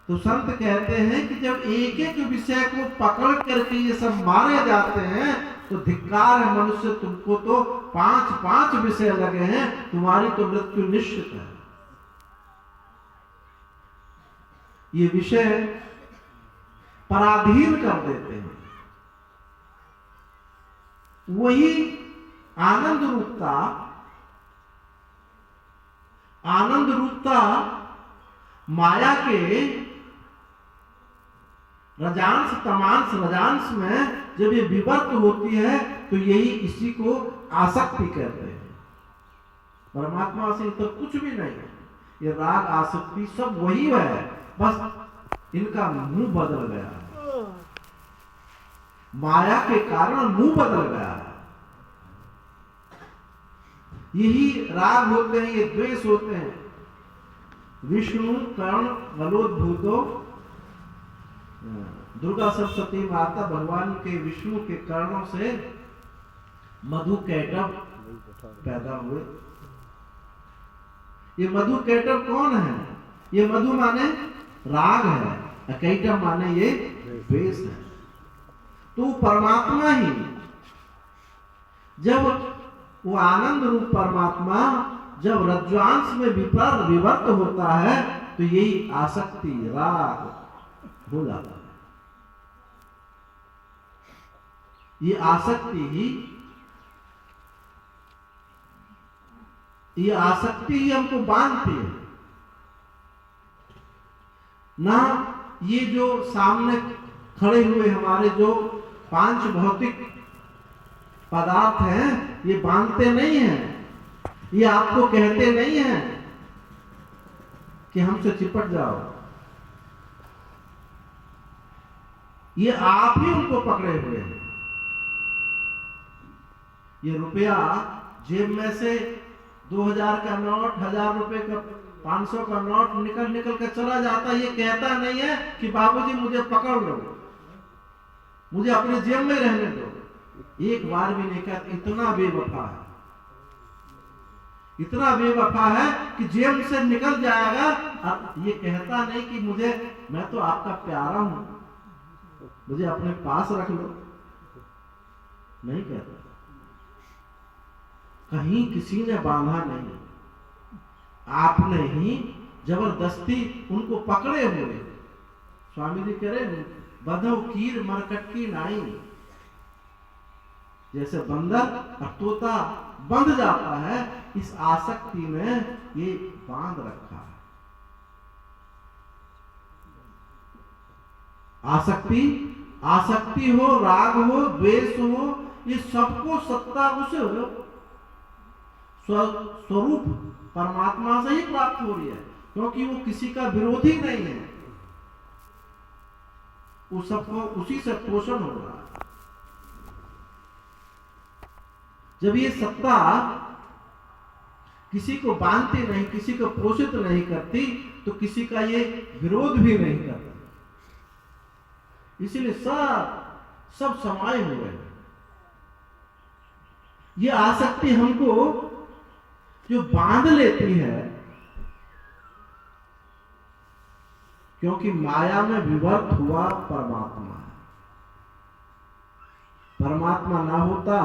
तो संत कहते हैं कि जब एक एक विषय को पकड़ करके ये सब मारे जाते हैं तो धिक्कार है मनुष्य, तुमको तो 5-5 विषय लगे हैं, तुम्हारी तो मृत्यु निश्चित है। ये विषय पराधीन कर देते हैं। वही आनंद रूपता माया के रजांश तमांश रजांश में जब ये विवर्त होती है तो यही इसी को आसक्ति कहते हैं। परमात्मा से तो कुछ भी नहीं है, ये राग आसक्ति सब वही है, बस इनका मुंह बदल गया है, माया के कारण मुंह बदल गया है। यही राग होते हैं, ये द्वेष होते हैं। विष्णु कर्ण बलोद्भूतो, दुर्गा सरस्वती माता भगवान के विष्णु के कर्णों से मधु कैटव पैदा हुए। ये मधु कैटव कौन है? ये मधु माने राग है, कैटव माने ये द्वेष है। तो परमात्मा ही, जब वो आनंद रूप परमात्मा जब रज्ज्वांश में विवर्त होता है तो यही आसक्ति राग हो जाता है। ये आसक्ति ही हमको बांधती है ना। ये जो सामने खड़े हुए हमारे जो 5 भौतिक पदार्थ हैं, ये बांधते नहीं हैं, ये आपको कहते नहीं हैं कि हमसे चिपट जाओ। ये आप ही उनको पकड़े हुए हैं। ये रुपया जेब में से 2000 का नोट, 1000 रुपए का, 500 का नोट निकल के चला जाता, ये कहता नहीं है कि बाबूजी मुझे पकड़ लो, मुझे अपने जेब में रहने दो। एक बार भी नहीं कहता। इतना बेवफा है, इतना बेवफा है कि जेब से निकल जाएगा। अब ये कहता नहीं कि मैं तो आपका प्यारा हूं, मुझे अपने पास रख लो, नहीं कहता। कहीं किसी ने बांधा नहीं, आपने ही जबरदस्ती उनको पकड़े हुए। स्वामी जी कह रहे बधो कीर मरकट की नाई, जैसे बंदर और तोता बंध जाता है, इस आसक्ति में ये बांध रखा है। आसक्ति हो, राग हो, द्वेष हो, ये सबको सत्ता उसे हो स्वरूप परमात्मा से ही प्राप्त हो रही है, क्योंकि वो किसी का विरोधी नहीं है, वो सबको उसी से पोषण हो रहा है। जब ये सत्ता किसी को बांधती नहीं, किसी को पोषित नहीं करती, तो किसी का ये विरोध भी नहीं करती। इसीलिए सब समाये हुए हैं। ये आसक्ति हमको जो बांध लेती है, क्योंकि माया में विवर्त हुआ परमात्मा है। परमात्मा ना होता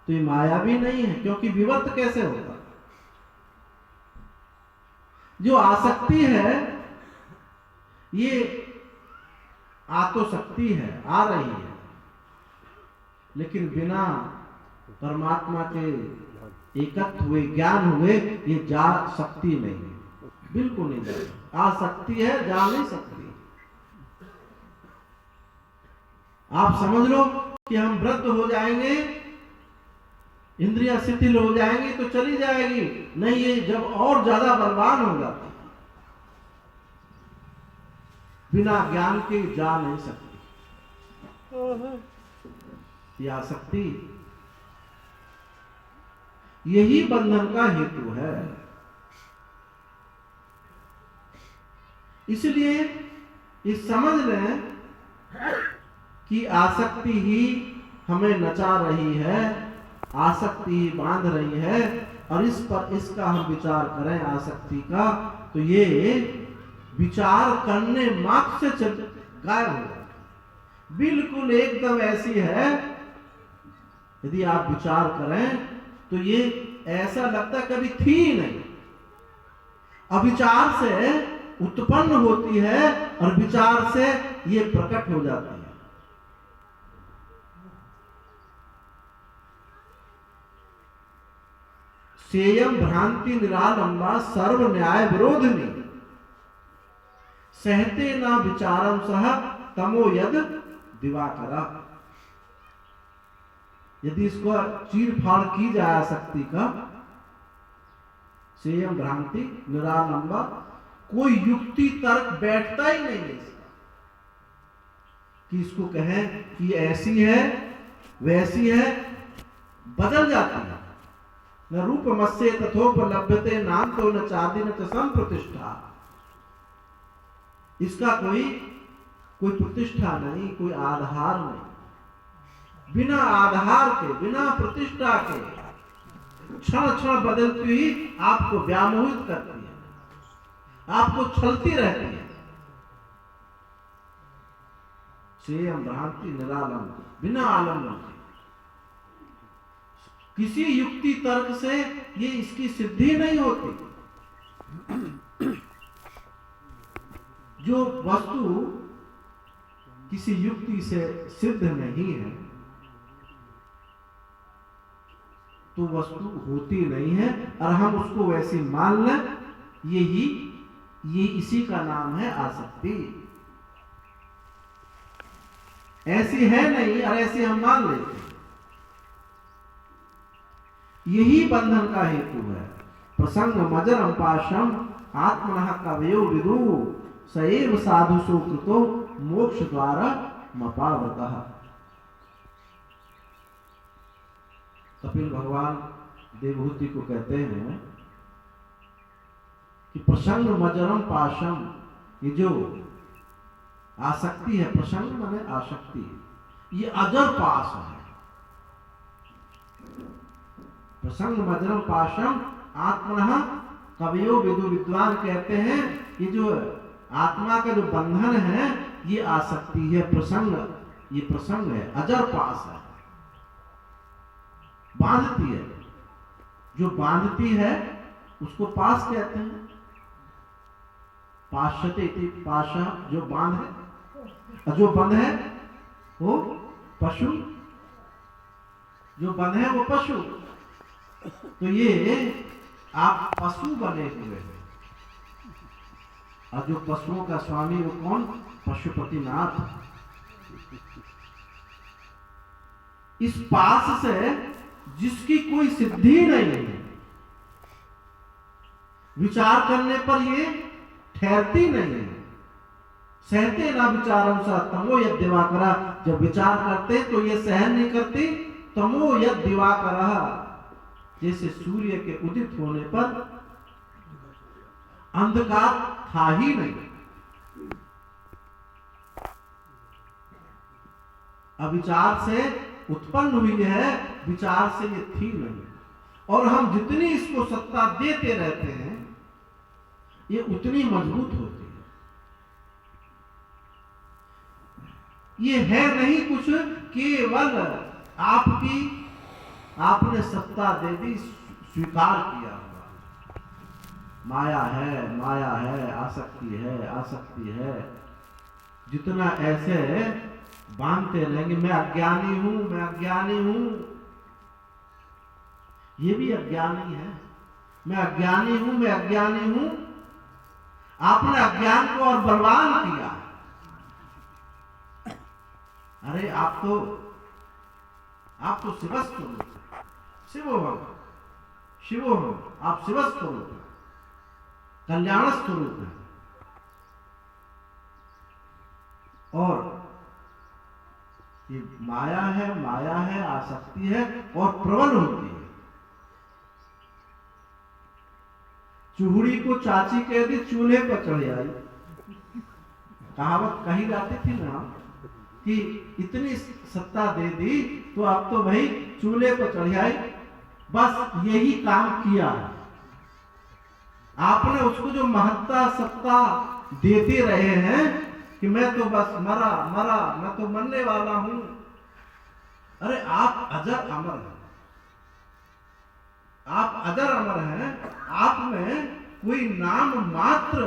तो ये माया भी नहीं है, क्योंकि विवर्त कैसे होता? जो आसक्ति है ये आत्मशक्ति है, आ रही है, लेकिन बिना परमात्मा के एकत्व हुए, ज्ञान हुए, ये जा सकती नहीं, बिल्कुल नहीं जा। आ सकती है, जा नहीं सकती। आप समझ लो कि हम वृद्ध हो जाएंगे, इंद्रियां शिथिल हो जाएंगी तो चली जाएगी, नहीं ये जब और ज्यादा बलवान होगा, बिना ज्ञान के जा नहीं सकती। ये आसक्ति यही बंधन का हेतु है। इसलिए इस समझ लें कि आसक्ति ही हमें नचा रही है, आसक्ति ही बांध रही है, और इस पर इसका हम विचार करें आसक्ति का, तो ये विचार करने मात्र से गायब हो जाती है, बिल्कुल एकदम ऐसी है। यदि आप विचार करें तो ये ऐसा लगता कभी थी ही नहीं। अविचार से उत्पन्न होती है और विचार से ये प्रकट हो जाती है। सेयम भ्रांति निरालंबा सर्व न्याय विरोधिनी सहते न विचारम सह तमो यद दिवाकरा। यदि इसको चीर फाड़ की जाए आसक्ति का, सेयम भ्रांति निरालंबा, कोई युक्ति तर्क बैठता ही नहीं है इसका कि इसको कहें कि ऐसी है वैसी है, बदल जाती है। न रूप मत्स्य तथोपलभ्यते नाम तो न चादि न संप्रतिष्ठा। इसका कोई प्रतिष्ठा नहीं, कोई आधार नहीं। बिना आधार के, बिना प्रतिष्ठा के क्षण क्षण बदलती हुई आपको व्यामोहित करती है, आपको छलती रहती है। सेयम भ्रांति निरालंब, बिना आलम्बन के, किसी युक्ति तर्क से ये इसकी सिद्धि नहीं होती। जो वस्तु किसी युक्ति से सिद्ध नहीं है तो वस्तु होती नहीं है, और हम उसको वैसी मान लें, ये इसी का नाम है आसक्ति। ऐसी है नहीं और ऐसी हम मान लेते, यही बंधन का हेतु है। प्रसंग मजरम पाशम आत्मनः कवयो विदु सएव साधु सुकृतो मोक्ष द्वारा मपावतः। कपिल भगवान देवहूति को कहते हैं कि प्रसंग मजरम पाशम, ये जो आसक्ति है, प्रसंग माने आसक्ति, ये अजर पाश है। प्रसंग मजरम पाशम आत्मनः कवियो विदु, विद्वान कहते हैं ये जो आत्मा का जो बंधन है ये आसक्ति है, प्रसंग, ये प्रसंग है, अजर पास है, बांधती है। जो बांधती है उसको पास कहते हैं। पाशते इति पाशा, जो बांध है, और जो बंध है वो पशु, जो बंध है वो पशु। तो ये आप पशु बने हुए हैं, और जो पशुओं का स्वामी वो कौन? पशुपतिनाथ। इस पास से जिसकी कोई सिद्धि नहीं है, विचार करने पर ये ठहरती नहीं है। सहते ना विचारम सा तमो यद दिवाकरा, जब विचार करते तो ये सहन नहीं करती। तमो यद दिवाकरा, जैसे सूर्य के उदित होने पर अंधकार था ही नहीं। अविचार से उत्पन्न हुई है, विचार से ये थी नहीं। और हम जितनी इसको सत्ता देते रहते हैं ये उतनी मजबूत होती है। ये है नहीं कुछ, केवल आपने सत्ता दे दी, स्वीकार किया हुआ। माया है, माया है, आसक्ति है, आसक्ति है। जितना ऐसे बांधते रहेंगे, मैं अज्ञानी हूं, मैं अज्ञानी हूं, ये भी अज्ञानी है। मैं अज्ञानी हूं, मैं अज्ञानी हूं। आपने अज्ञान को और बलवान किया। अरे आप तो शिवस्वरूप, शिवोहम, शिवोहम, आप शिवस्वरूप हैं, कल्याण स्वरूप है। और ये माया है, आसक्ति है और प्रबल होती है। चूड़ी को चाची कह दी, चूल्हे पर चढ़ आई। कहावत कही जाती थी ना कि इतनी सत्ता दे दी तो अब तो भाई चूल्हे पर चढ़ आई। बस यही काम किया है। आपने उसको जो महत्ता सत्ता देते रहे हैं कि मैं तो बस मरा मरा, मैं तो मरने वाला हूं। अरे आप अजर अमर हैं, आप अजर अमर हैं। आप में कोई नाम मात्र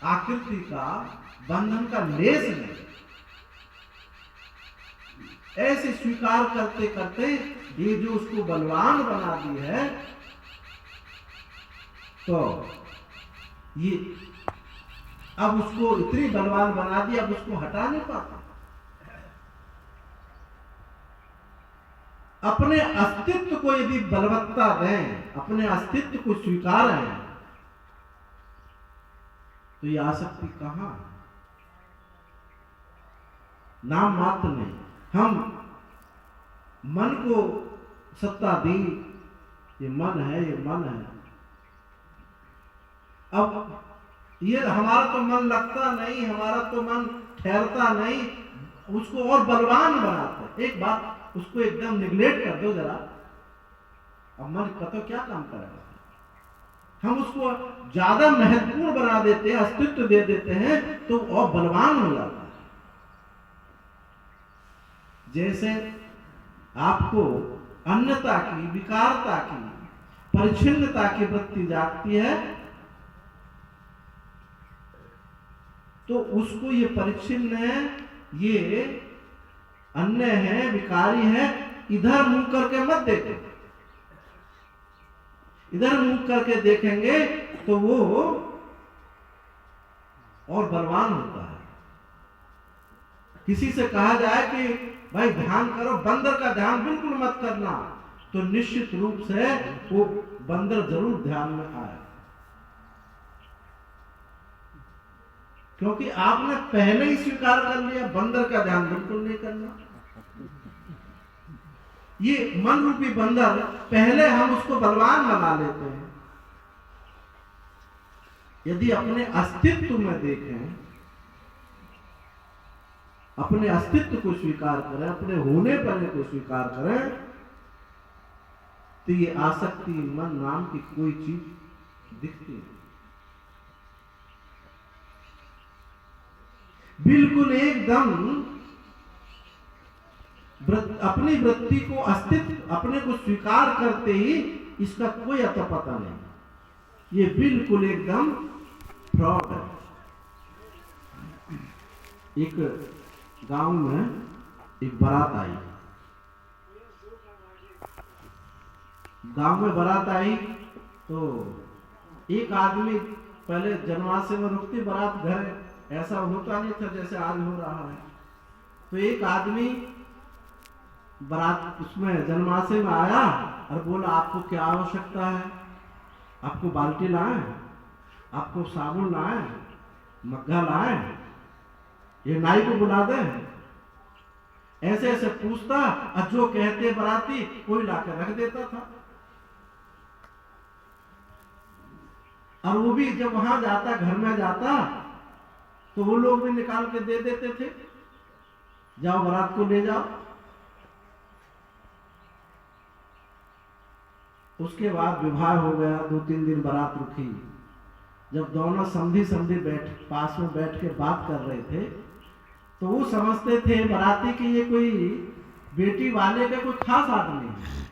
आकृति का, बंधन का लेस नहीं। ऐसे स्वीकार करते करते ये जो उसको बलवान बना दी है, तो ये अब उसको इतनी बलवान बना दी, अब उसको हटा नहीं पाता। अपने अस्तित्व को यदि बलवत्ता दें, अपने अस्तित्व को स्वीकारें, तो ये आसक्ति कहां? नाम मात्र नहीं। हम मन को सत्ता दी, ये मन है, ये मन है। अब ये हमारा तो मन लगता नहीं, हमारा तो मन ठहरता नहीं, उसको और बलवान बनाते। एक बात, उसको एकदम निगलेक्ट कर दो जरा, अब मन का तो क्या काम करेगा? हम उसको ज्यादा महत्वपूर्ण बना देते हैं, अस्तित्व दे देते हैं, तो और बलवान हो जाता है। जैसे आपको अन्यता की, विकारता की, परिच्छिन्नता की वृत्ति जागती है, तो उसको ये परिच्छिन्न है, ये अन्य है, विकारी है, इधर मुंह करके मत देखो। इधर मुंह करके देखेंगे तो वो और बलवान होता है। किसी से कहा जाए कि भाई ध्यान करो, बंदर का ध्यान बिल्कुल मत करना, तो निश्चित रूप से वो बंदर जरूर ध्यान में आए, क्योंकि आपने पहले ही स्वीकार कर लिया बंदर का ध्यान बिल्कुल नहीं करना। ये मन रूपी बंदर, पहले हम उसको बलवान बना लेते हैं। यदि अपने अस्तित्व में देखें, अपने अस्तित्व को स्वीकार करें, अपने होने पर को स्वीकार करें, तो ये आसक्ति मन नाम की कोई चीज दिखती नहीं। बिल्कुल एकदम अपनी वृत्ति को, अस्तित्व अपने को स्वीकार करते ही इसका कोई अता पता नहीं। ये बिल्कुल एकदम फ्रॉड है। एक गांव में एक बारात आई, गांव में बारात आई तो एक आदमी, पहले जनवासे में रुकती बारात घर, ऐसा होता नहीं था जैसे आज हो रहा है। तो एक आदमी बारात उसमें जनमासे में आया और बोला, आपको क्या आवश्यकता है? आपको बाल्टी लाएं, आपको साबुन लाएं, मग्घा लाएं, ये नाई को बुला दें? ऐसे ऐसे पूछता, और जो कहते बाराती कोई लाकर रख देता था। और वो भी जब वहां जाता, घर में जाता, तो वो लोग भी निकाल के दे देते थे, जाओ बारात को ले जाओ। उसके बाद विवाह हो गया, 2-3 दिन बारात रुकी। जब दोनों समधी पास में बैठ के बात कर रहे थे, तो वो समझते थे बाराती कि ये कोई बेटी वाले का कोई खास आदमी है,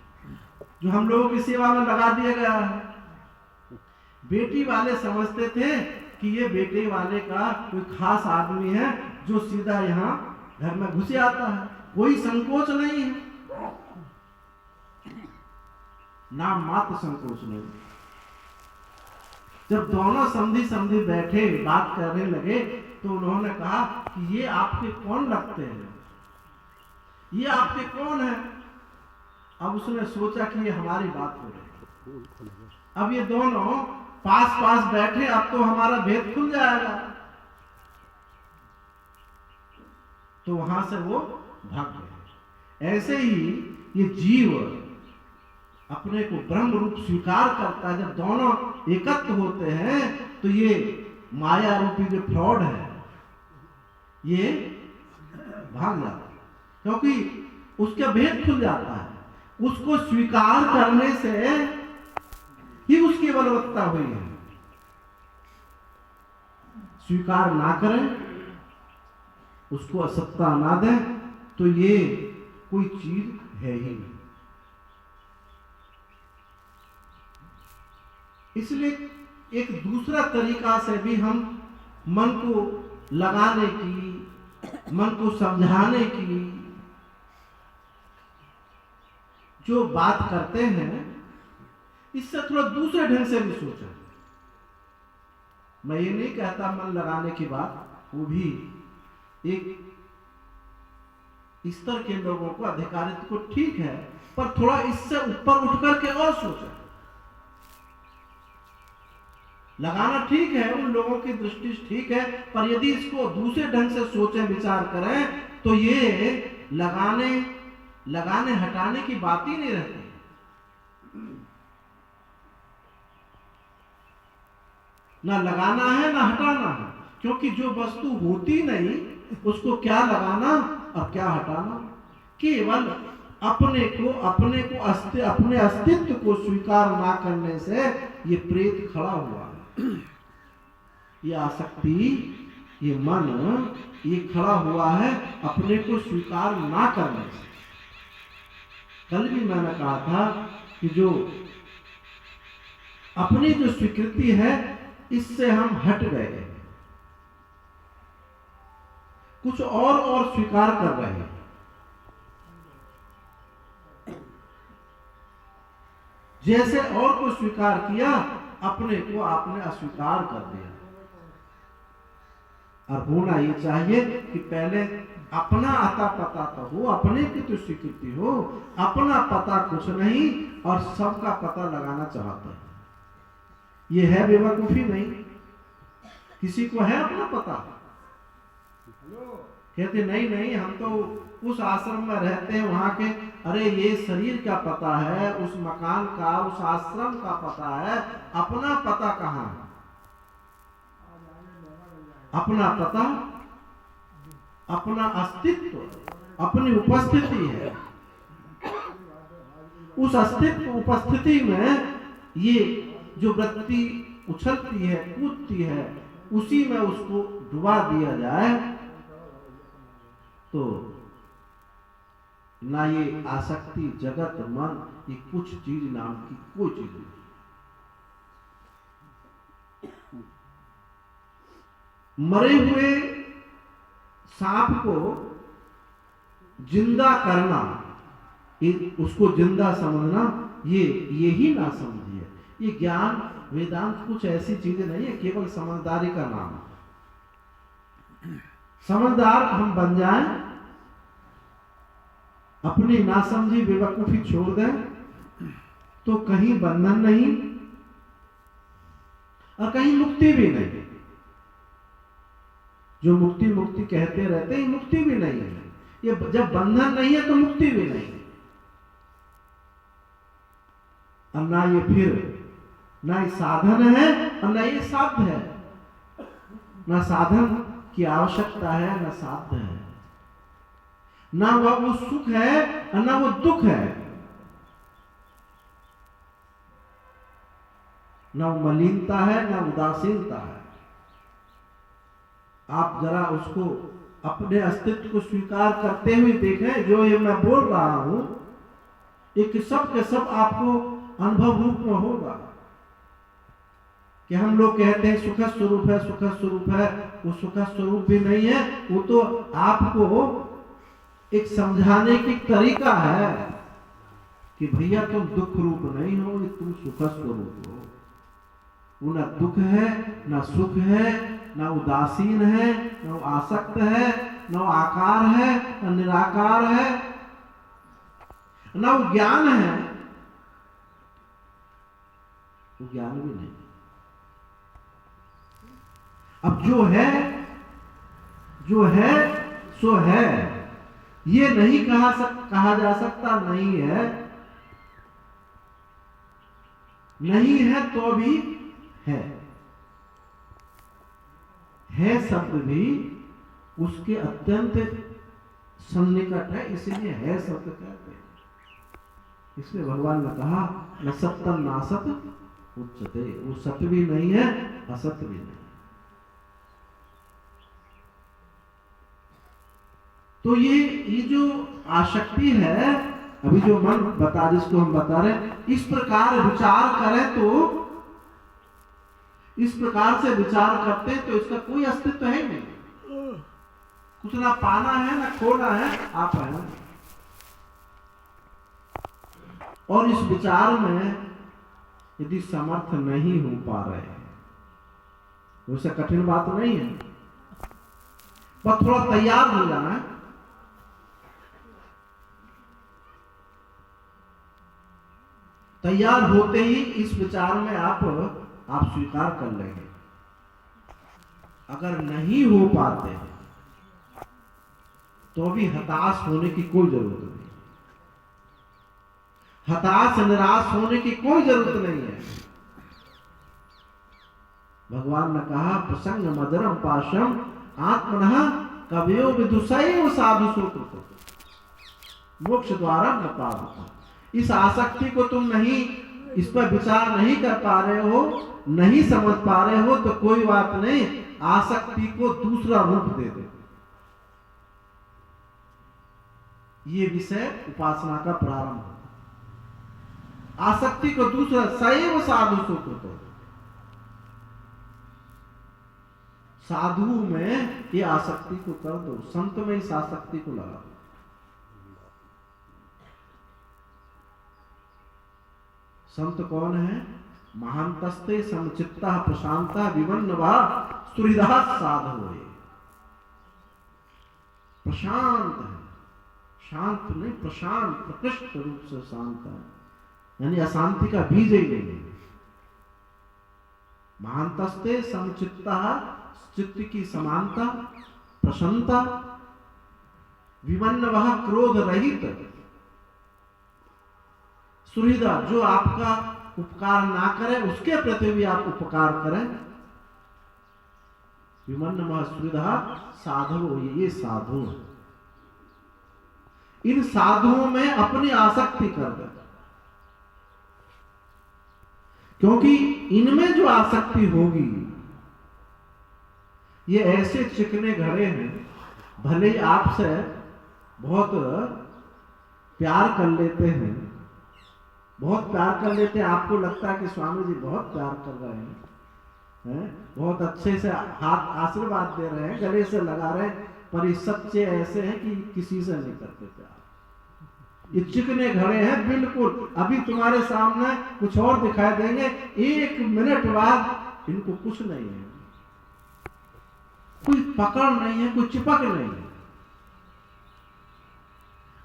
जो हम लोगों की सेवा में लगा दिया गया है। बेटी वाले समझते थे कि ये बेटे वाले का कोई खास आदमी है, जो सीधा यहाँ घर में घुसे आता है, कोई संकोच नहीं है, नाम मात्र संकोच नहीं। जब दोनों समधी बैठे बात करने लगे, तो उन्होंने कहा कि ये आपके कौन लगते हैं, ये आपके कौन है? अब उसने सोचा कि ये हमारी बात हो रही। अब ये दोनों पास पास बैठे, अब तो हमारा भेद खुल जाएगा। तो वहां से वो भाग गए। ऐसे ही ये जीव अपने को ब्रह्म रूप स्वीकार करता है। जब दोनों एकत्र होते हैं, तो ये माया रूपी जो फ्रॉड है, ये भाग जाता है, क्योंकि उसका भेद खुल जाता है। उसको स्वीकार करने से ही उसकी बलवत्ता हुई है। स्वीकार ना करें, उसको असत्ता ना दें, तो ये कोई चीज है ही नहीं। इसलिए एक दूसरा तरीका से भी हम मन को लगाने की, मन को समझाने की जो बात करते हैं, इससे थोड़ा दूसरे ढंग से भी सोचें। मैं ये नहीं कहता मन लगाने की बात, वो भी एक स्तर के लोगों को, अधिकारित को ठीक है, पर थोड़ा इससे ऊपर उठ करके और सोचें। लगाना ठीक है, उन लोगों की दृष्टि ठीक है, पर यदि इसको दूसरे ढंग से सोचें, विचार करें, तो ये लगाने हटाने की बात ही नहीं रहती। ना लगाना है ना हटाना है, क्योंकि जो वस्तु होती नहीं उसको क्या लगाना और क्या हटाना। केवल अपने अस्तित्व को स्वीकार ना करने से ये प्रेत खड़ा हुआ है। ये आसक्ति, ये मन, ये खड़ा हुआ है अपने को स्वीकार ना करने से। कल भी मैंने कहा था कि जो अपनी जो स्वीकृति है, इससे हम हट गए, कुछ और स्वीकार कर रहे हैं। जैसे और को स्वीकार किया, अपने को आपने अस्वीकार कर दिया। और होना ये चाहिए कि पहले अपना आता पता तो हो, अपने की तो स्वीकृति हो। अपना पता कुछ नहीं और सबका पता लगाना चाहता है, ये है बेवकूफी नहीं। किसी को है अपना पता, कहते नहीं हम तो उस आश्रम में रहते हैं, वहां के, अरे ये शरीर का पता है, उस मकान का, उस आश्रम का पता है, अपना पता कहाँ है? अपना पता, अपना अस्तित्व, अपनी उपस्थिति है। उस अस्तित्व उपस्थिति में ये जो वृत्ति उछलती है, कूदती है, उसी में उसको डुबा दिया जाए तो ना ये आसक्ति, जगत, मन, ये कुछ चीज नाम की कोई चीज नहीं। मरे हुए सांप को जिंदा करना, उसको जिंदा समझना, ये ही ना समझिए। ये ज्ञान वेदांत कुछ ऐसी चीजें नहीं है, केवल समझदारी का नाम है। समझदार हम बन जाएं, अपनी नासमझी बेवकूफी छोड़ दें, तो कहीं बंधन नहीं और कहीं मुक्ति भी नहीं। जो मुक्ति कहते रहते हैं, मुक्ति भी नहीं है। ये जब बंधन नहीं है तो मुक्ति भी नहीं है। और ना ये फिर ना ये साधन है और ना ये साध्य है। ना साधन की आवश्यकता है, ना साध्य है। ना वो सुख है और ना वो दुख है। ना वो मलिनता है, ना उदासीनता है। आप जरा उसको, अपने अस्तित्व को स्वीकार करते हुए देखें। जो ये मैं बोल रहा हूं, एक सब के सब आपको अनुभव रूप में होगा। कि हम लोग कहते हैं सुख स्वरूप है, सुख स्वरूप है, वो सुख स्वरूप भी नहीं है। वो तो आपको एक समझाने की तरीका है कि भैया तुम दुख रूप नहीं हो, तुम सुख स्वरूप हो। वो ना दुख है, ना सुख है, ना उदासीन है, ना आसक्त है, ना आकार है, ना निराकार है, ना वो ज्ञान है, वो ज्ञान भी नहीं। अब जो है सो है, ये नहीं कहा जा सकता नहीं है। नहीं है तो भी है शब्द भी उसके अत्यंत सन्निकट है, इसलिए है शब्द कहते हैं। इसलिए भगवान ने कहा न सत्यम नासत उच्चते, वो सत्य भी नहीं है, असत्य भी नहीं। तो ये जो आसक्ति है, अभी जो मन बता, जिसको हम बता रहे, इस प्रकार विचार करें तो, इस प्रकार से विचार करते तो इसका कोई अस्तित्व है नहीं, कुछ ना पाना है ना खोना है, आप है। और इस विचार में यदि समर्थ नहीं हो पा रहे हैं, वैसे कठिन बात नहीं है, बस थोड़ा तैयार हो जाना है। तैयार होते ही इस विचार में आप स्वीकार कर लेंगे। अगर नहीं हो पाते तो भी हताश होने की कोई जरूरत नहीं, हताश निराश होने की कोई जरूरत नहीं है। भगवान ने कहा, प्रसंग मदरम पाशम आत्मनः कवयो विदुषैव साधु सुकृतो मोक्ष द्वारा न पावता। इस आसक्ति को तुम नहीं, इस पर विचार नहीं कर पा रहे हो, नहीं समझ पा रहे हो, तो कोई बात नहीं, आसक्ति को दूसरा रूप दे दो। ये विषय उपासना का प्रारंभ है। आसक्ति को दूसरा, सैव साधु सुकृतो, साधु में ये आसक्ति को कर दो, संत में इस आसक्ति को लगा दो। संत कौन है? महांतस्ते समचित्ता प्रशांता विवन्नवा सुहृदा साधु। प्रशांत है, शांत नहीं, प्रशांत, प्रकृष्ट रूप से शांत है, यानी अशांति का बीज ही नहीं है। महांतस्ते समचित्ता, चित्त की समानता, प्रसन्नता, विवन्नवा क्रोध रहित, सुहृदा, जो आपका उपकार ना करे उसके प्रति भी आप उपकार करें। विमन्नमः सुहृदा साधु, ये साधु। इन साधुओं में अपनी आसक्ति कर दे, क्योंकि इनमें जो आसक्ति होगी, ये ऐसे चिकने घड़े हैं, भले ही आपसे बहुत प्यार कर लेते हैं, बहुत प्यार कर लेते हैं, आपको लगता है कि स्वामी जी बहुत प्यार कर रहे हैं, बहुत अच्छे से हाथ आशीर्वाद दे रहे हैं, गले से लगा रहे हैं, पर ये सच्चे ऐसे हैं कि किसी से नहीं करते प्यार। ये चिकने घड़े हैं बिल्कुल, अभी तुम्हारे सामने कुछ और दिखाई देंगे, 1 मिनट बाद इनको कुछ नहीं है, कोई पकड़ नहीं है, कोई चिपक नहीं है,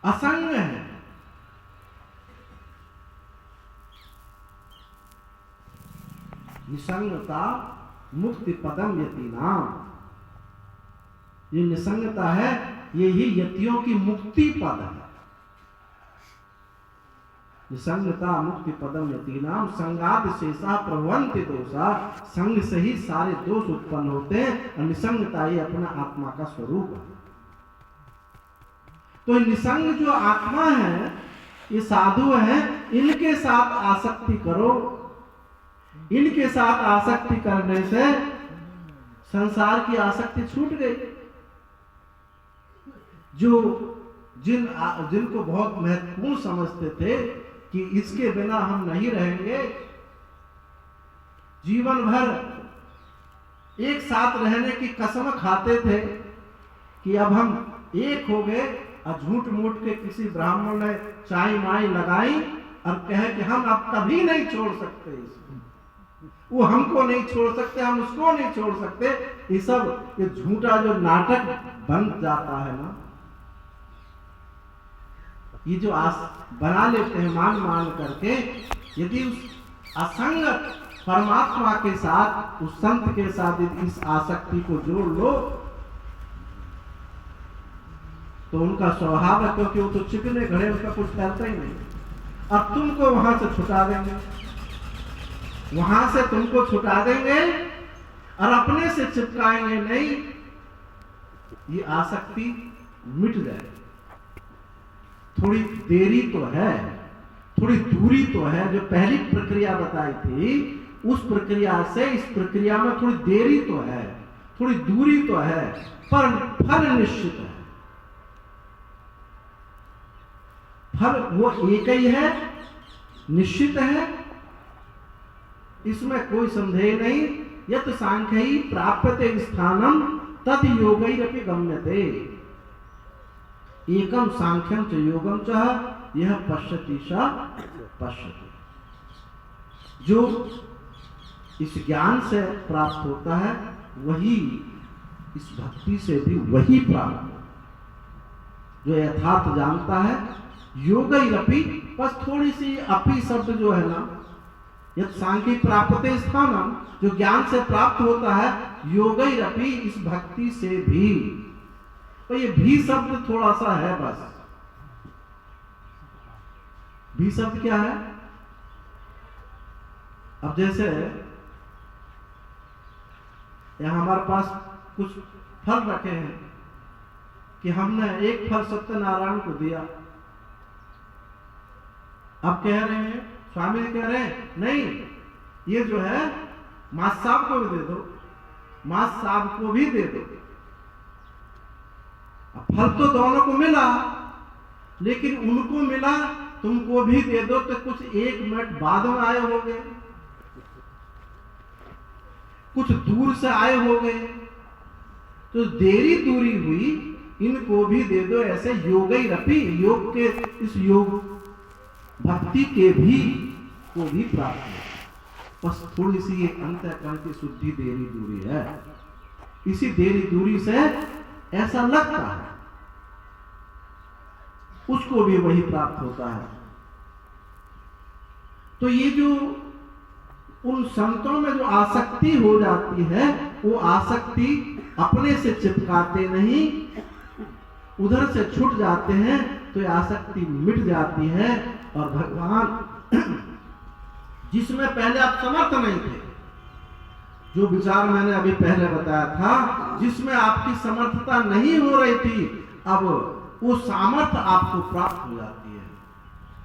असंग है। निसंगता मुक्ति पदम यतीनाम, ये निसंगता है, ये ही यतियों की मुक्ति पद है। निसंगता मुक्ति पदम यतीनाम संगात शेषा प्रभवन्ति दोषा, संग से ही सारे दोष उत्पन्न होते हैं, और निसंगता ही अपना आत्मा का स्वरूप है। तो निसंग जो आत्मा है, ये साधु है, इनके साथ आसक्ति करो। इनके साथ आसक्ति करने से संसार की आसक्ति छूट गई। जो जिनको बहुत महत्वपूर्ण समझते थे कि इसके बिना हम नहीं रहेंगे, जीवन भर एक साथ रहने की कसम खाते थे कि अब हम एक हो गए, और झूठ मूठ के किसी ब्राह्मण ने चाय माई लगाई और कहे कि हम अब कभी नहीं छोड़ सकते इसको, वो हमको नहीं छोड़ सकते, हम उसको नहीं छोड़ सकते, ये सब ये झूठा जो नाटक बन जाता है ना, ये जो बना लेते हैं मान मान करके, यदि उस असंगत परमात्मा के साथ, उस संत के साथ इस आसक्ति को जोड़ लो, तो उनका स्वभाव है, क्योंकि वो तो चिकने घड़े, उनका कुछ करता ही नहीं, अब तुमको वहां से छुटा देंगे, वहां से तुमको छुटा देंगे और अपने से चिपकाएंगे नहीं, ये आसक्ति मिट जाएगी। थोड़ी देरी तो है, थोड़ी दूरी तो है। जो पहली प्रक्रिया बताई थी उस प्रक्रिया से इस प्रक्रिया में थोड़ी देरी तो है, थोड़ी दूरी तो है, पर फल निश्चित है। फल वो एक ही है, निश्चित है, इसमें कोई संदेह नहीं। यत सांख्यी प्राप्यते स्थानम तद योगैरपि गम्यते। एकम सांख्यम च योगम च यह पश्यति स पश्यति। जो इस ज्ञान से प्राप्त होता है वही इस भक्ति से भी वही प्राप्त होता है। जो यथार्थ जानता है योगैरपि, बस थोड़ी सी अपि शब्द जो है ना, यद सांख्य प्राप्ते स्थानम, जो ज्ञान से प्राप्त होता है, योगैरपि इस भक्ति से भी, तो ये भी शब्द थोड़ा सा है बस। भी शब्द क्या है? अब जैसे यहां हमारे पास कुछ फल रखे हैं कि हमने एक फल सत्यनारायण को दिया। अब कह रहे हैं, स्वामी जी कह रहे हैं नहीं, ये जो है मां साहब को भी दे दो, मां साहब को भी दे दो। अब फल तो दोनों को मिला, लेकिन उनको मिला तुमको भी दे दो, तो कुछ 1 मिनट बाद में आए होंगे, कुछ दूर से आए होंगे, तो देरी दूरी हुई, इनको भी दे दो। ऐसे योगैरपि, योग के इस योग भक्ति के भी को भी प्राप्त हो। बस थोड़ी सी एक अंतःकरण की शुद्धि देरी दूरी है। इसी देरी दूरी से ऐसा लगता है उसको भी वही प्राप्त होता है। तो ये जो उन संतों में जो आसक्ति हो जाती है, वो आसक्ति अपने से चिपकाते नहीं, उधर से छूट जाते हैं, तो ये आसक्ति मिट जाती है। और भगवान जिसमें पहले आप समर्थ नहीं थे, जो विचार मैंने अभी पहले बताया था, जिसमें आपकी समर्थता नहीं हो रही थी, अब वो सामर्थ्य आपको प्राप्त हो जाती है।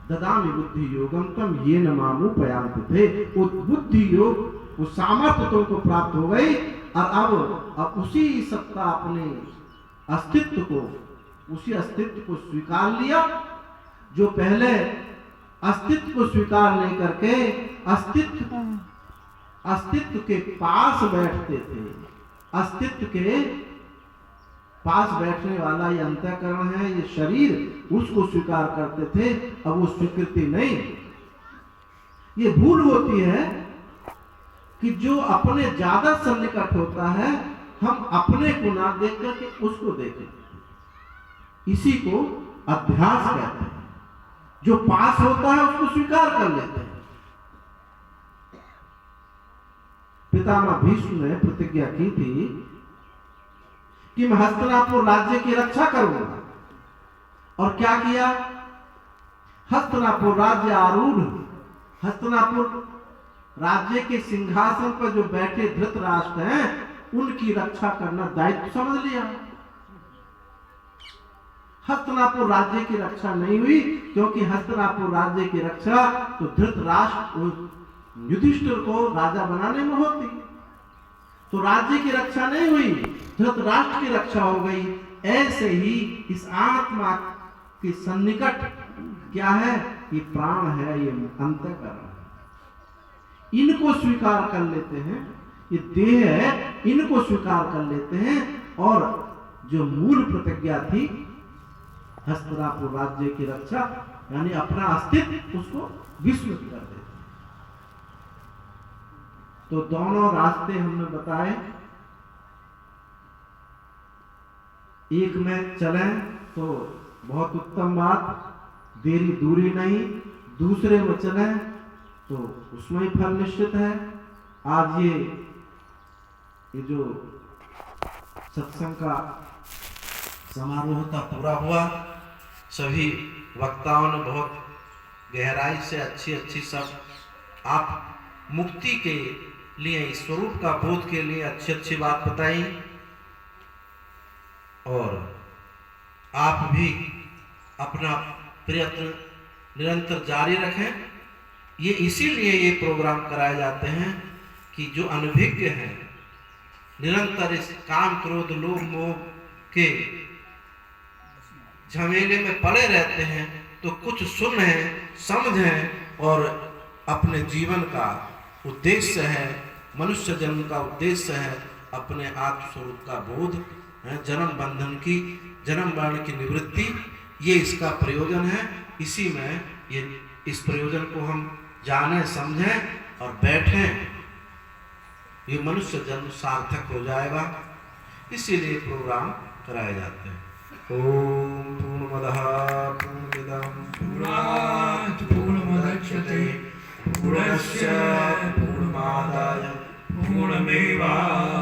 ददामि बुद्धि योगम तम येन मामुपयान्ति थे। वो बुद्धि योग, वो सामर्थ्य तुमको प्राप्त हो गई, और अब उसी सत्ता, अपने अस्तित्व को, उसी अस्तित्व को स्वीकार लिया। जो पहले अस्तित्व को स्वीकार नहीं करके अस्तित्व के पास बैठते थे, अस्तित्व के पास बैठने वाला ये अंतःकरण है, ये शरीर, उसको स्वीकार करते थे। अब वो स्वीकृति नहीं, ये भूल होती है कि जो अपने ज्यादा सन्निकट होता है, हम अपने को ना देख करके उसको देखें। इसी को अभ्यास कहते हैं। जो पास होता है उसको स्वीकार कर लेते हैं। पितामह भीष्म ने प्रतिज्ञा की थी कि मैं हस्तिनापुर राज्य की रक्षा करूंगा, और क्या किया? हस्तिनापुर राज्य आरूढ़, हस्तिनापुर राज्य के सिंहासन पर जो बैठे धृतराष्ट्र हैं, उनकी रक्षा करना दायित्व समझ लिया। हस्तिनापुर राज्य की रक्षा नहीं हुई, क्योंकि हस्तिनापुर राज्य की रक्षा तो धृतराष्ट्र युधिष्ठिर को राजा बनाने में होती, तो राज्य की रक्षा नहीं हुई, धृतराष्ट्र की रक्षा हो गई। ऐसे ही इस आत्मा के सन्निकट क्या है? ये प्राण है, ये अंतःकरण है। इनको स्वीकार कर लेते हैं, ये देह है, इनको स्वीकार कर लेते हैं, और जो मूल प्रतिज्ञा थी हस्तिनापुर राज्य की रक्षा, यानी अपना अस्तित्व, उसको विस्मृत कर देते। तो दोनों रास्ते हमने बताए, एक में चलें तो बहुत उत्तम बात, देरी दूरी नहीं। दूसरे में चलें तो उसमें ही फल निश्चित है। आज ये जो सत्संग का समारोह था पूरा हुआ। सभी वक्ताओं ने बहुत गहराई से अच्छी सब आप मुक्ति के लिए, स्वरूप का बोध के लिए अच्छी बात बताई, और आप भी अपना प्रयत्न निरंतर जारी रखें। ये इसीलिए ये प्रोग्राम कराए जाते हैं कि जो अनभिज्ञ हैं, निरंतर इस काम क्रोध लोभ मोह के झमेले में पड़े रहते हैं, तो कुछ सुनें समझें और अपने जीवन का उद्देश्य है, मनुष्य जन्म का उद्देश्य है अपने आत्मस्वरूप का बोध, जन्म बंधन की, जन्म मरण की निवृत्ति, ये इसका प्रयोजन है। इसी में ये इस प्रयोजन को हम जाने समझें और बैठें, ये मनुष्य जन्म सार्थक हो जाएगा। इसीलिए प्रोग्राम कराए जाते हैं। ओम पूर्णमदः पूर्णमिदं पूर्णात् पूर्णमुदच्यते पूर्णस्य पूर्णमादाय पूर्णमेवावशिष्यते।